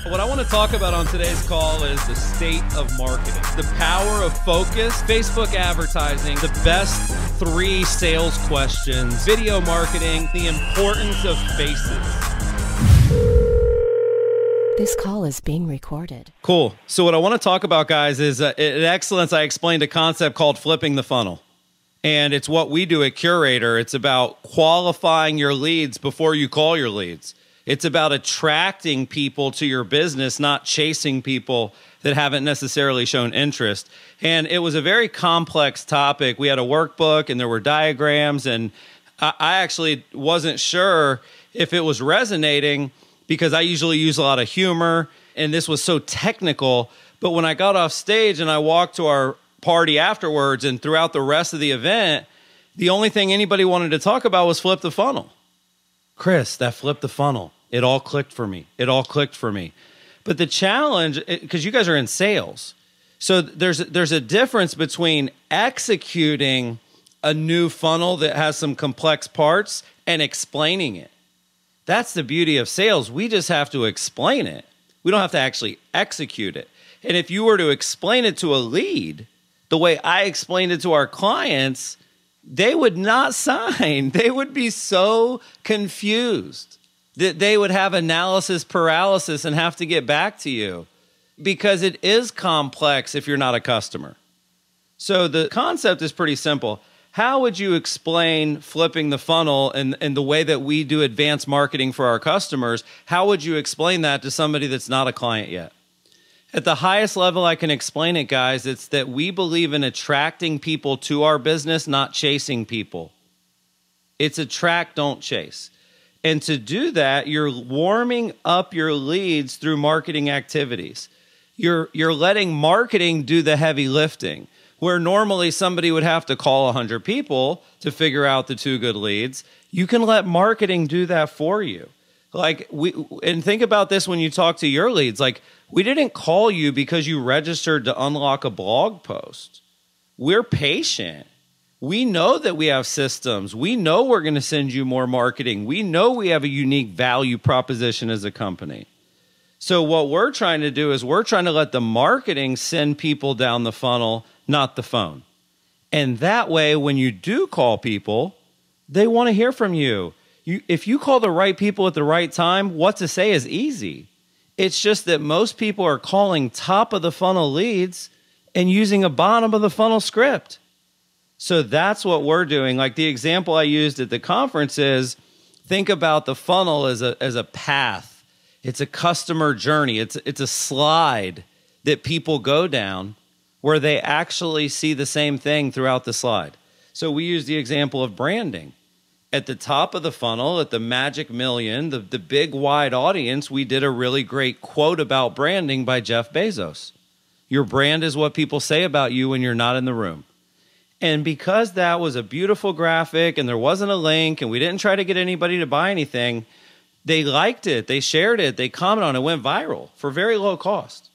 What I want to talk about on today's call is the state of marketing, the power of focus, Facebook advertising, the best 3 sales questions, video marketing, the importance of faces. This call is being recorded. Cool. So what I want to talk about, guys, is at Excellence, I explained a concept called flipping the funnel. And it's what we do at Curaytor. It's about qualifying your leads before you call your leads. It's about attracting people to your business, not chasing people that haven't necessarily shown interest. And it was a very complex topic. We had a workbook and there were diagrams, and I actually wasn't sure if it was resonating because I usually use a lot of humor, and this was so technical. But when I got off stage and I walked to our party afterwards and throughout the rest of the event, the only thing anybody wanted to talk about was flip the funnel. Chris, that flipped the funnel. It all clicked for me. It all clicked for me. But the challenge, because you guys are in sales, so there's a difference between executing a new funnel that has some complex parts and explaining it. That's the beauty of sales. We just have to explain it. We don't have to actually execute it. And if you were to explain it to a lead, the way I explained it to our clients, they would not sign. They would be so confused that they would have analysis paralysis and have to get back to you because it is complex if you're not a customer. So the concept is pretty simple. How would you explain flipping the funnel and the way that we do advanced marketing for our customers? How would you explain that to somebody that's not a client yet? At the highest level I can explain it, guys, it's that we believe in attracting people to our business, not chasing people. It's attract, don't chase. And to do that, you're warming up your leads through marketing activities. You're letting marketing do the heavy lifting, where normally somebody would have to call 100 people to figure out the 2 good leads. You can let marketing do that for you. And think about this when you talk to your leads. Like, we didn't call you because you registered to unlock a blog post. We're patient. We know that we have systems. We know we're going to send you more marketing. We know we have a unique value proposition as a company. So what we're trying to do is we're trying to let the marketing send people down the funnel, not the phone. And that way, when you do call people, they want to hear from you. If you call the right people at the right time, what to say is easy. It's just that most people are calling top of the funnel leads and using a bottom of the funnel script. So that's what we're doing. Like the example I used at the conference is, think about the funnel as a path. It's a customer journey. It's a slide that people go down where they actually see the same thing throughout the slide. So we use the example of branding. At the top of the funnel, at the magic million, the big wide audience, we did a really great quote about branding by Jeff Bezos. Your brand is what people say about you when you're not in the room. And because that was a beautiful graphic and there wasn't a link and we didn't try to get anybody to buy anything, they liked it, they shared it, they commented on it, went viral for very low cost.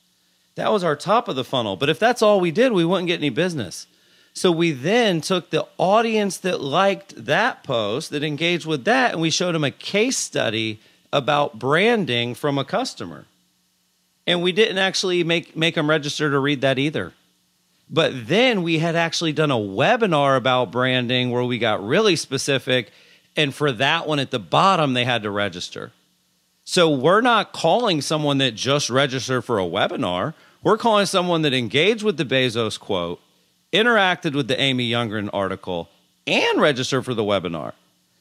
That was our top of the funnel. But if that's all we did, we wouldn't get any business. So we then took the audience that liked that post, that engaged with that, and we showed them a case study about branding from a customer. And we didn't actually make them register to read that either. But then we had actually done a webinar about branding where we got really specific, and for that one at the bottom, they had to register. So we're not calling someone that just registered for a webinar. We're calling someone that engaged with the Bezos quote, interacted with the Amy Youngren article, and registered for the webinar.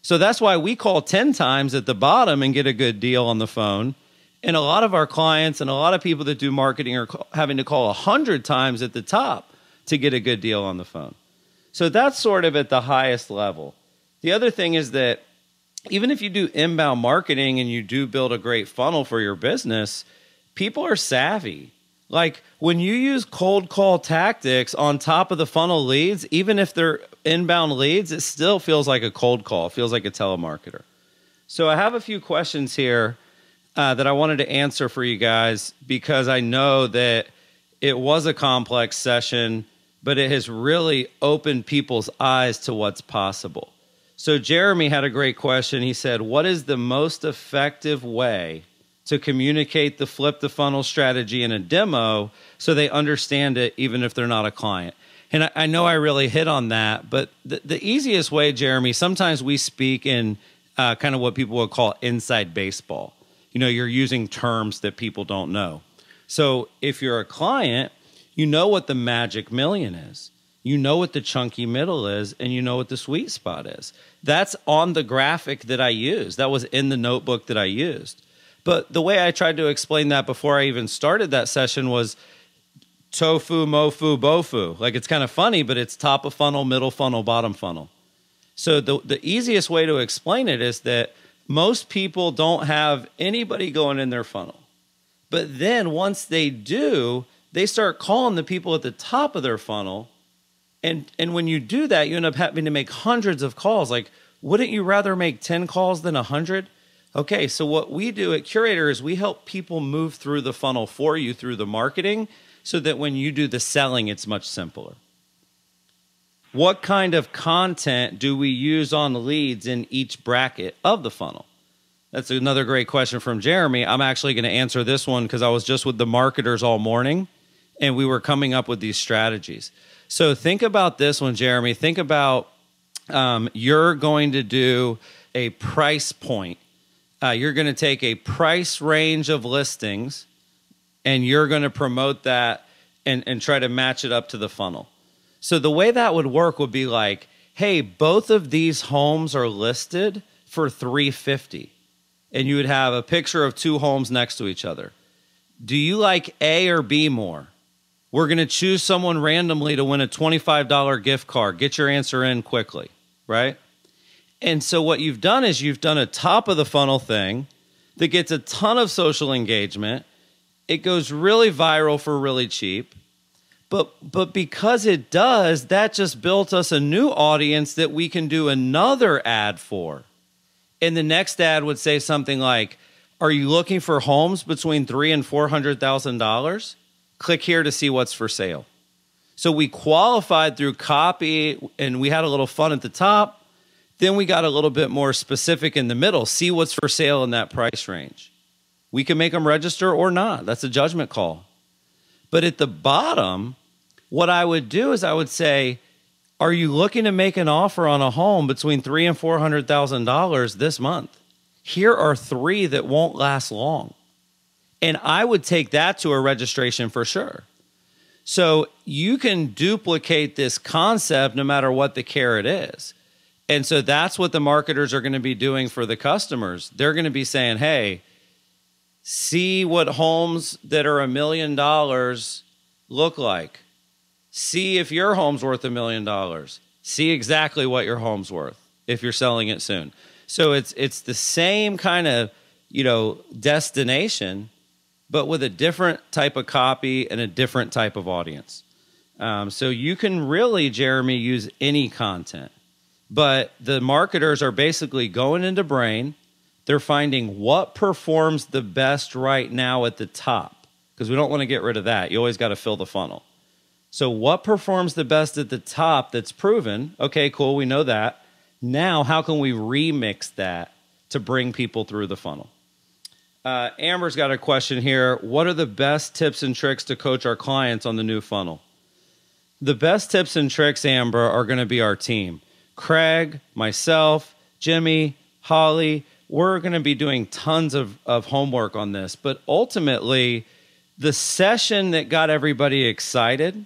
So that's why we call 10 times at the bottom and get a good deal on the phone. And a lot of our clients and a lot of people that do marketing are having to call 100 times at the top to get a good deal on the phone. So that's sort of at the highest level. The other thing is that even if you do inbound marketing and you do build a great funnel for your business, people are savvy. Like when you use cold call tactics on top of the funnel leads, even if they're inbound leads, it still feels like a cold call. It feels like a telemarketer. So I have a few questions here that I wanted to answer for you guys because I know that it was a complex session, but it has really opened people's eyes to what's possible. So Jeremy had a great question. He said, what is the most effective way to communicate the flip the funnel strategy in a demo so they understand it even if they're not a client. And I know I really hit on that, but the easiest way, Jeremy, sometimes we speak in kind of what people would call inside baseball. You know, you're using terms that people don't know. So if you're a client, you know what the magic million is. You know what the chunky middle is, and you know what the sweet spot is. That's on the graphic that I used. That was in the notebook that I used. But the way I tried to explain that before I even started that session was tofu, mofu, bofu. Like, it's kind of funny, but it's top of funnel, middle funnel, bottom funnel. So the easiest way to explain it is that most people don't have anybody going in their funnel. But then once they do, they start calling the people at the top of their funnel. And when you do that, you end up having to make hundreds of calls. Like, wouldn't you rather make 10 calls than 100? Okay, so what we do at Curaytor is we help people move through the funnel for you through the marketing so that when you do the selling, it's much simpler. What kind of content do we use on leads in each bracket of the funnel? That's another great question from Jeremy. I'm actually going to answer this one because I was just with the marketers all morning and we were coming up with these strategies. So think about this one, Jeremy. Think about you're going to do a price point. You're going to take a price range of listings and you're going to promote that and try to match it up to the funnel. So the way that would work would be like, hey, both of these homes are listed for $350. And you would have a picture of two homes next to each other. Do you like A or B more? We're going to choose someone randomly to win a $25 gift card. Get your answer in quickly, right? And so what you've done is you've done a top of the funnel thing that gets a ton of social engagement. It goes really viral for really cheap. But because it does, that just built us a new audience that we can do another ad for. And the next ad would say something like, are you looking for homes between $300,000 and $400,000? Click here to see what's for sale. So we qualified through copy and we had a little fun at the top. Then we got a little bit more specific in the middle. See what's for sale in that price range. We can make them register or not. That's a judgment call. But at the bottom, what I would do is I would say, are you looking to make an offer on a home between $300,000 and $400,000 this month? Here are 3 that won't last long. And I would take that to a registration for sure. So you can duplicate this concept no matter what the carrot is. And so that's what the marketers are going to be doing for the customers. They're going to be saying, hey, see what homes that are $1 million look like. See if your home's worth $1 million. See exactly what your home's worth if you're selling it soon. So it's the same kind of, destination, but with a different type of copy and a different type of audience. So you can really, Jeremy, use any content. But the marketers are basically going into Brain. They're finding what performs the best right now at the top, because we don't want to get rid of that. You always got to fill the funnel. So what performs the best at the top that's proven? Okay, cool, we know that. Now, how can we remix that to bring people through the funnel? Amber's got a question here. What are the best tips and tricks to coach our clients on the new funnel? The best tips and tricks, Amber, are going to be our team. Craig, myself, Jimmy, Holly, we're going to be doing tons of homework on this. But ultimately, the session that got everybody excited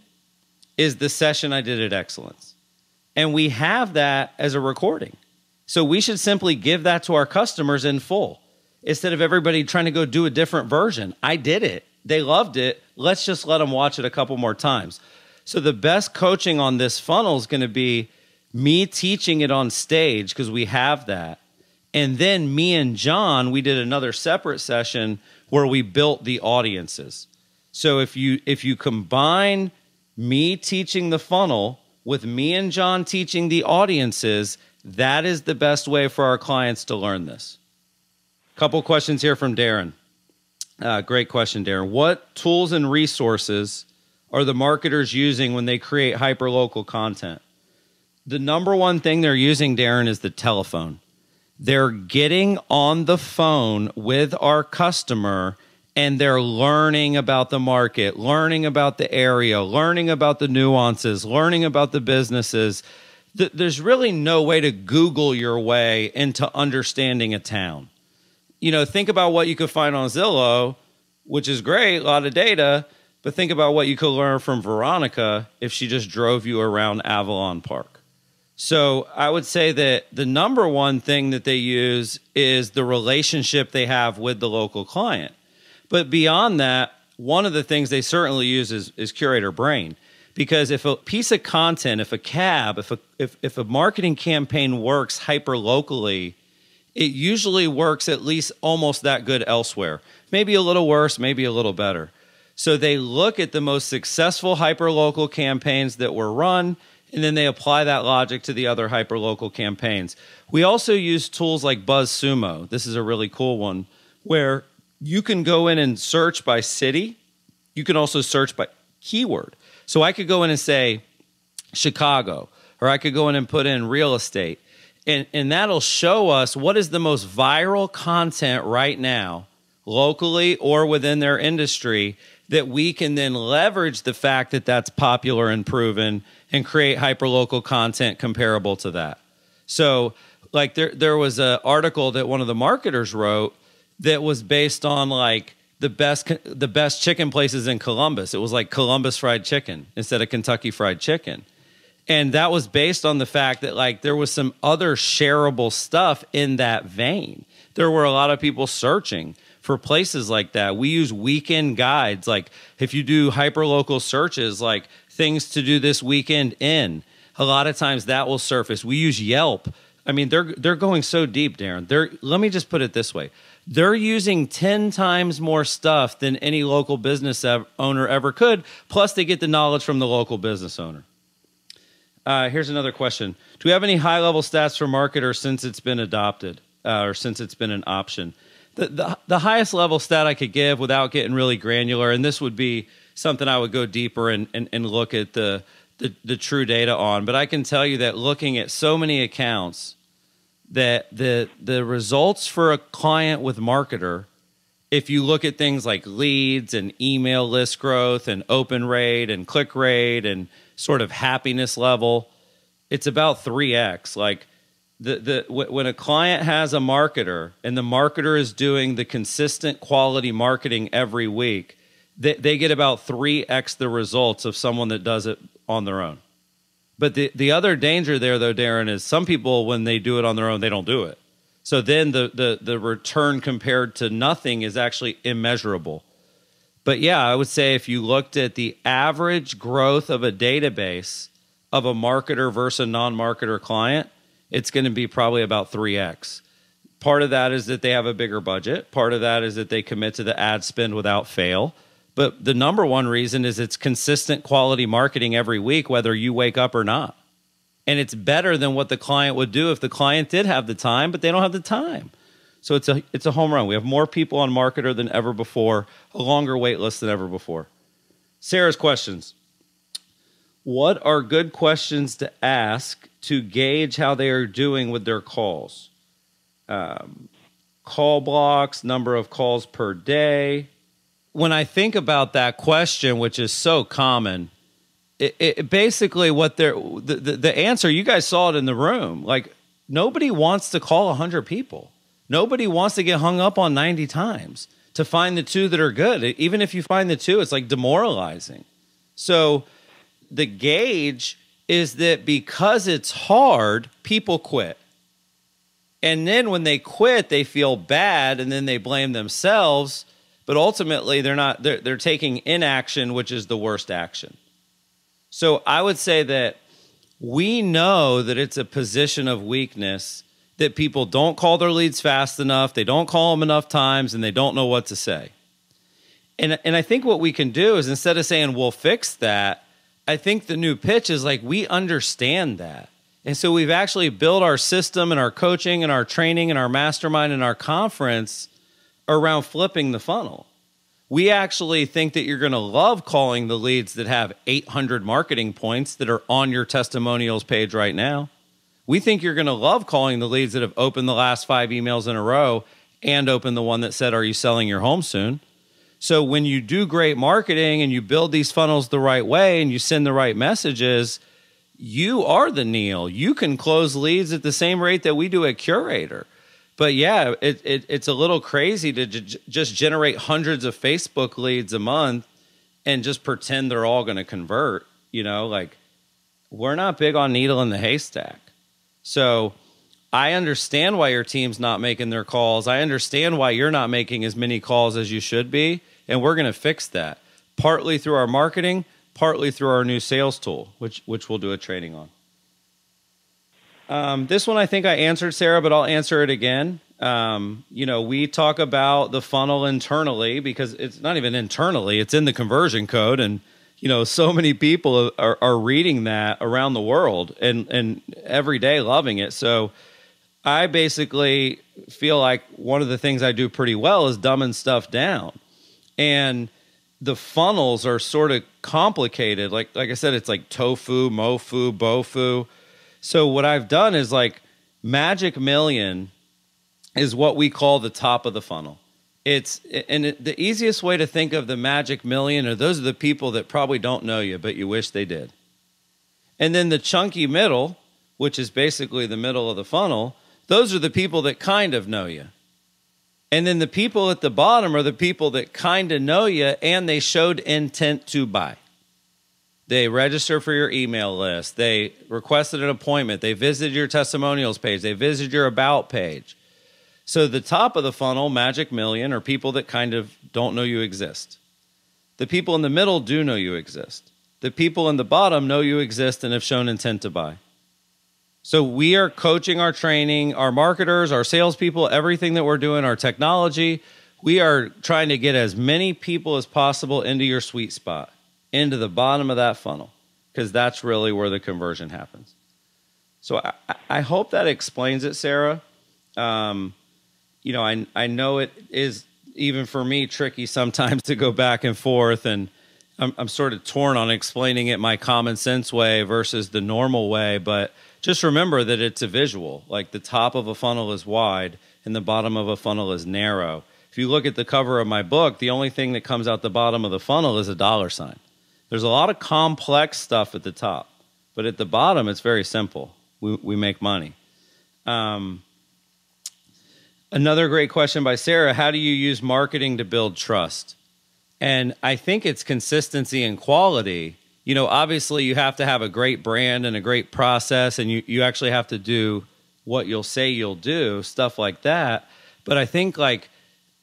is the session I did at Excellence. And we have that as a recording. So we should simply give that to our customers in full instead of everybody trying to go do a different version. I did it. They loved it. Let's just let them watch it a couple more times. So the best coaching on this funnel is going to be me teaching it on stage because we have that. And then me and John, we did another separate session where we built the audiences. So if you combine me teaching the funnel with me and John teaching the audiences, that is the best way for our clients to learn this. Couple questions here from Darren. Great question, Darren. What tools and resources are the marketers using when they create hyperlocal content? The number one thing they're using, Darren, is the telephone. They're getting on the phone with our customer and they're learning about the market, learning about the area, learning about the nuances, learning about the businesses. There's really no way to Google your way into understanding a town. You know, think about what you could find on Zillow, which is great, a lot of data, but think about what you could learn from Veronica if she just drove you around Avalon Park. So I would say that the number one thing that they use is the relationship they have with the local client. But beyond that, one of the things they certainly use is Curaytor Brain. Because if a piece of content, if a cab, if a marketing campaign works hyper locally, it usually works at least almost that good elsewhere. Maybe a little worse, maybe a little better. So they look at the most successful hyper local campaigns that were run, and then they apply that logic to the other hyper local campaigns. We also use tools like BuzzSumo. This is a really cool one where you can go in and search by city. You can also search by keyword. So I could go in and say Chicago, or I could go in and put in real estate. And that'll show us what is the most viral content right now, locally or within their industry, that we can then leverage the fact that that's popular and proven and create hyperlocal content comparable to that. So like there was an article that one of the marketers wrote that was based on like the best chicken places in Columbus. It was like Columbus Fried Chicken instead of Kentucky Fried Chicken. And that was based on the fact that like there was some other shareable stuff in that vein. There were a lot of people searching for places like that. We use weekend guides. Like if you do hyperlocal searches, like things to do this weekend in, a lot of times that will surface. We use Yelp. I mean, they're going so deep, Darren. Let me just put it this way. They're using 10 times more stuff than any local business owner ever could. Plus they get the knowledge from the local business owner. Here's another question. Do we have any high-level stats for marketers since it's been adopted or since it's been an option? The highest level stat I could give without getting really granular, and this would be something I would go deeper and look at the true data on, but I can tell you that looking at so many accounts that the results for a client with marketer, if you look at things like leads and email list growth and open rate and click rate and sort of happiness level, it's about 3x. Like when a client has a marketer and the marketer is doing the consistent quality marketing every week, they get about 3x the results of someone that does it on their own. But the other danger there, though, Darren, is some people, when they do it on their own, they don't do it. So then the return compared to nothing is actually immeasurable. But yeah, I would say if you looked at the average growth of a database of a marketer versus a non-marketer client, it's going to be probably about 3x. Part of that is that they have a bigger budget. Part of that is that they commit to the ad spend without fail. But the number one reason is it's consistent quality marketing every week, whether you wake up or not. And it's better than what the client would do if the client did have the time, but they don't have the time. So it's a home run. We have more people on marketer than ever before, a longer wait list than ever before. Sarah's questions. What are good questions to ask to gauge how they are doing with their calls? Call blocks, number of calls per day. When I think about that question, which is so common, it basically what the answer, you guys saw it in the room. Like nobody wants to call 100 people. Nobody wants to get hung up on 90 times to find the two that are good. Even if you find the two, it's like demoralizing. So the gauge is that because it's hard, people quit. And then when they quit, they feel bad and then they blame themselves. But ultimately, they're taking inaction, which is the worst action. So I would say that we know that it's a position of weakness that people don't call their leads fast enough, they don't call them enough times, and they don't know what to say. And I think what we can do is instead of saying, we'll fix that, I think the new pitch is like, we understand that. And so we've actually built our system and our coaching and our training and our mastermind and our conference around flipping the funnel. We actually think that you're going to love calling the leads that have 800 marketing points that are on your testimonials page right now. We think you're going to love calling the leads that have opened the last 5 emails in a row and opened the one that said, "Are you selling your home soon?" So when you do great marketing and you build these funnels the right way and you send the right messages, you are the Neil. You can close leads at the same rate that we do at Curaytor. But yeah, it's a little crazy to just generate hundreds of Facebook leads a month and just pretend they're all going to convert. You know, like, we're not big on needle in the haystack. So I understand why your team's not making their calls. I understand why you're not making as many calls as you should be. And we're going to fix that, partly through our marketing, partly through our new sales tool, which we'll do a training on. This one I think I answered, Sarah, but I'll answer it again. You know, we talk about the funnel internally because it's not even internally, it's in the conversion code. And, you know, so many people are reading that around the world and every day loving it. So I basically feel like one of the things I do pretty well is dumbing stuff down. And the funnels are sort of complicated. Like I said, it's like tofu, mofu, bofu. So what I've done is, like, Magic Million is what we call the top of the funnel. The easiest way to think of the Magic Million are those are the people that probably don't know you, but you wish they did. And then the chunky middle, which is basically the middle of the funnel, those are the people that kind of know you. And then the people at the bottom are the people that kind of know you and they showed intent to buy. They register for your email list. They requested an appointment. They visited your testimonials page. They visited your about page. So the top of the funnel, Magic Million, are people that kind of don't know you exist. The people in the middle do know you exist. The people in the bottom know you exist and have shown intent to buy. So we are coaching our training, our marketers, our salespeople, everything that we're doing, our technology. We are trying to get as many people as possible into your sweet spot, into the bottom of that funnel, because that's really where the conversion happens. So I hope that explains it, Sarah. You know, I know it is, even for me, tricky sometimes to go back and forth, and I'm sort of torn on explaining it my common sense way versus the normal way, but just remember that it's a visual. Like, the top of a funnel is wide and the bottom of a funnel is narrow. If you look at the cover of my book, the only thing that comes out the bottom of the funnel is a $sign. There's a lot of complex stuff at the top, but at the bottom, it's very simple. We make money. Another great question by Sarah: how do you use marketing to build trust? And I think it's consistency and quality. You know, obviously you have to have a great brand and a great process, and you actually have to do what you'll say you'll do, stuff like that. But I think, like,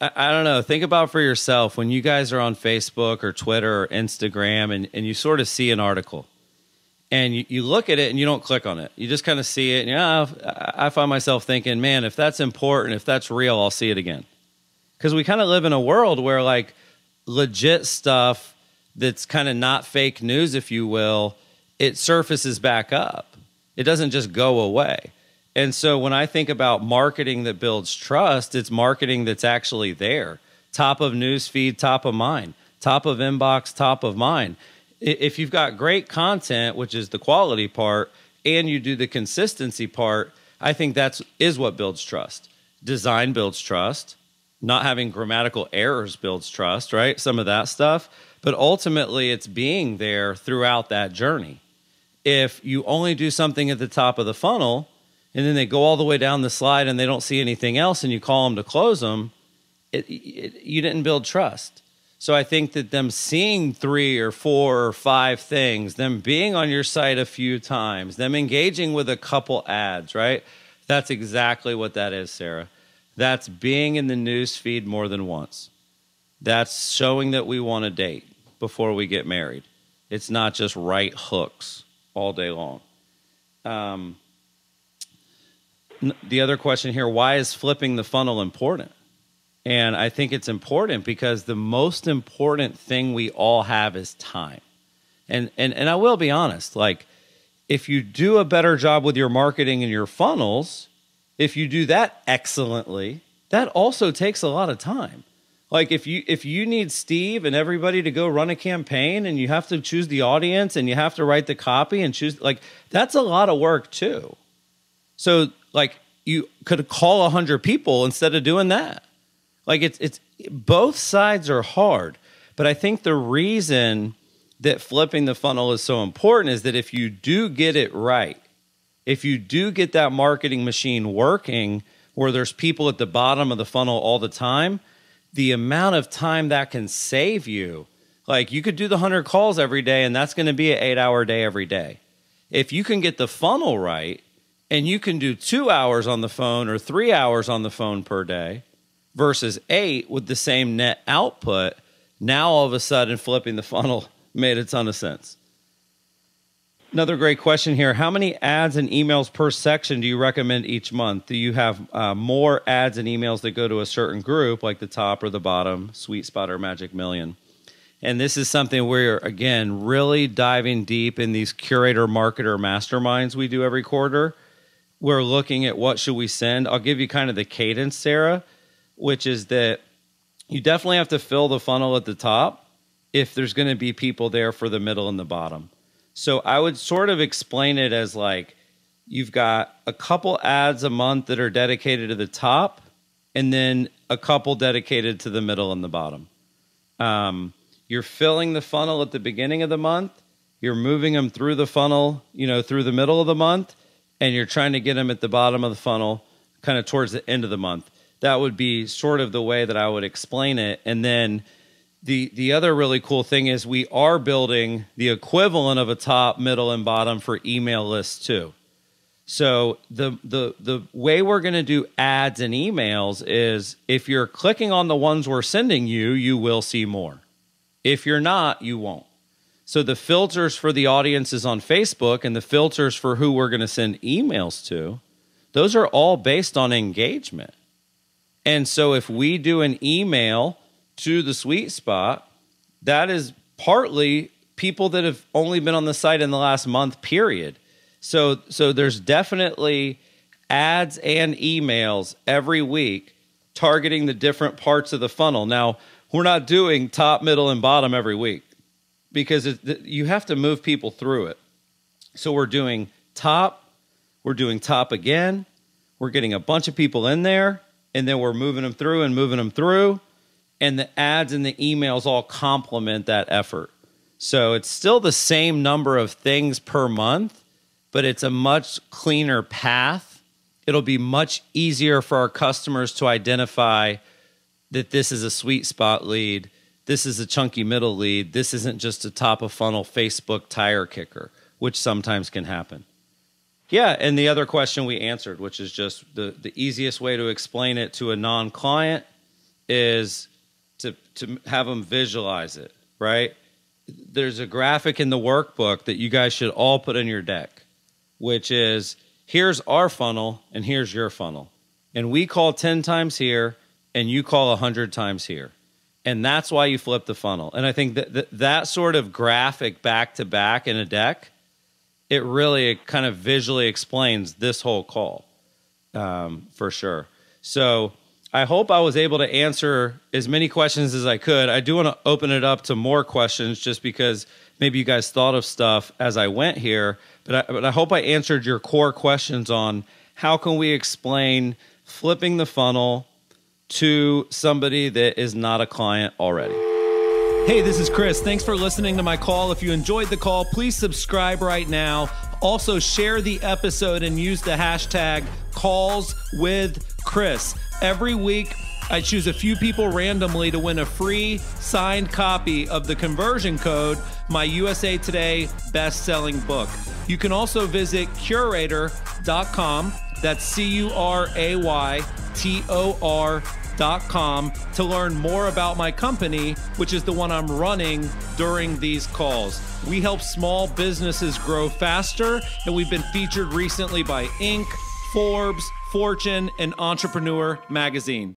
I don't know, think about for yourself when you guys are on Facebook or Twitter or Instagram and you sort of see an article and you look at it and you don't click on it. You just kind of see it. And I find myself thinking, man, if that's important, if that's real, I'll see it again. Because we kind of live in a world where, like, legit stuff that's kind of not fake news, if you will, it surfaces back up. It doesn't just go away. And so when I think about marketing that builds trust, it's marketing that's actually there. Top of news feed, top of mind. Top of inbox, top of mind. If you've got great content, which is the quality part, and you do the consistency part, I think is what builds trust. Design builds trust. Not having grammatical errors builds trust, right? Some of that stuff. But ultimately, it's being there throughout that journey. If you only do something at the top of the funnel, and then they go all the way down the slide and they don't see anything else, and you call them to close them, you didn't build trust. So I think that them seeing 3 or 4 or 5 things, them being on your site a few times, them engaging with a couple ads, right? That's exactly what that is, Sarah. That's being in the news feed more than once. That's showing that we want to date before we get married. It's not just right hooks all day long. The other question here, why is flipping the funnel important? And I think it's important because the most important thing we all have is time. And I will be honest, like, if you do a better job with your marketing and your funnels, if you do that excellently, that also takes a lot of time. Like, if you need Steve and everybody to go run a campaign, and you have to choose the audience and you have to write the copy and choose, like, that's a lot of work too. So like you could call 100 people instead of doing that. Like it's both sides are hard. But I think the reason that flipping the funnel is so important is that if you do get it right, if you do get that marketing machine working where there's people at the bottom of the funnel all the time, the amount of time that can save you, like you could do the 100 calls every day and that's going to be an 8-hour day every day. If you can get the funnel right and you can do 2 hours on the phone or 3 hours on the phone per day versus 8 with the same net output, now all of a sudden flipping the funnel made a ton of sense. Another great question here. How many ads and emails per section do you recommend each month? Do you have more ads and emails that go to a certain group, like the top or the bottom, Sweet Spot or Magic Million? And this is something we're, again, really diving deep in these Curaytor marketer masterminds we do every quarter. We're looking at what should we send. I'll give you kind of the cadence, Sarah, which is that you definitely have to fill the funnel at the top if there's going to be people there for the middle and the bottom. So I would sort of explain it as like you've got a couple ads a month that are dedicated to the top and then a couple dedicated to the middle and the bottom. You're filling the funnel at the beginning of the month. You're moving them through the funnel, through the middle of the month, and you're trying to get them at the bottom of the funnel kind of towards the end of the month. That would be sort of the way that I would explain it. And then the other really cool thing is we are building the equivalent of a top, middle, and bottom for email lists too. So the way we're going to do ads and emails is if you're clicking on the ones we're sending you, you will see more. If you're not, you won't. So the filters for the audiences on Facebook and the filters for who we're going to send emails to, those are all based on engagement. And so if we do an email to the Sweet Spot, that is partly people that have only been on the site in the last month, period. So there's definitely ads and emails every week targeting the different parts of the funnel. Now, we're not doing top, middle, and bottom every week because you have to move people through it. So we're doing top again. We're getting a bunch of people in there, and then we're moving them through and moving them through. And the ads and the emails all complement that effort. So it's still the same number of things per month, but it's a much cleaner path. It'll be much easier for our customers to identify that this is a sweet spot lead, this is a chunky middle lead, this isn't just a top of funnel Facebook tire kicker, which sometimes can happen. Yeah, and the other question we answered, which is just the easiest way to explain it to a non-client is to have them visualize it, right? There's a graphic in the workbook that you guys should all put in your deck, which is here's our funnel and here's your funnel. And we call 10 times here and you call 100 times here. And that's why you flip the funnel. And I think that sort of graphic back to back in a deck, it really kind of visually explains this whole call for sure. So I hope I was able to answer as many questions as I could. I do want to open it up to more questions just because maybe you guys thought of stuff as I went here. But I hope I answered your core questions on how can we explain flipping the funnel to somebody that is not a client already. Hey, this is Chris. Thanks for listening to my call. If you enjoyed the call, please subscribe right now. Also, share the episode and use the hashtag #CallsWithChris. Every week, I choose a few people randomly to win a free signed copy of the conversion code, my USA Today best-selling book. You can also visit Curaytor.com. That's Curaytor.com to learn more about my company, which is the one I'm running during these calls. We help small businesses grow faster, and we've been featured recently by Inc., Forbes, Fortune, and Entrepreneur Magazine.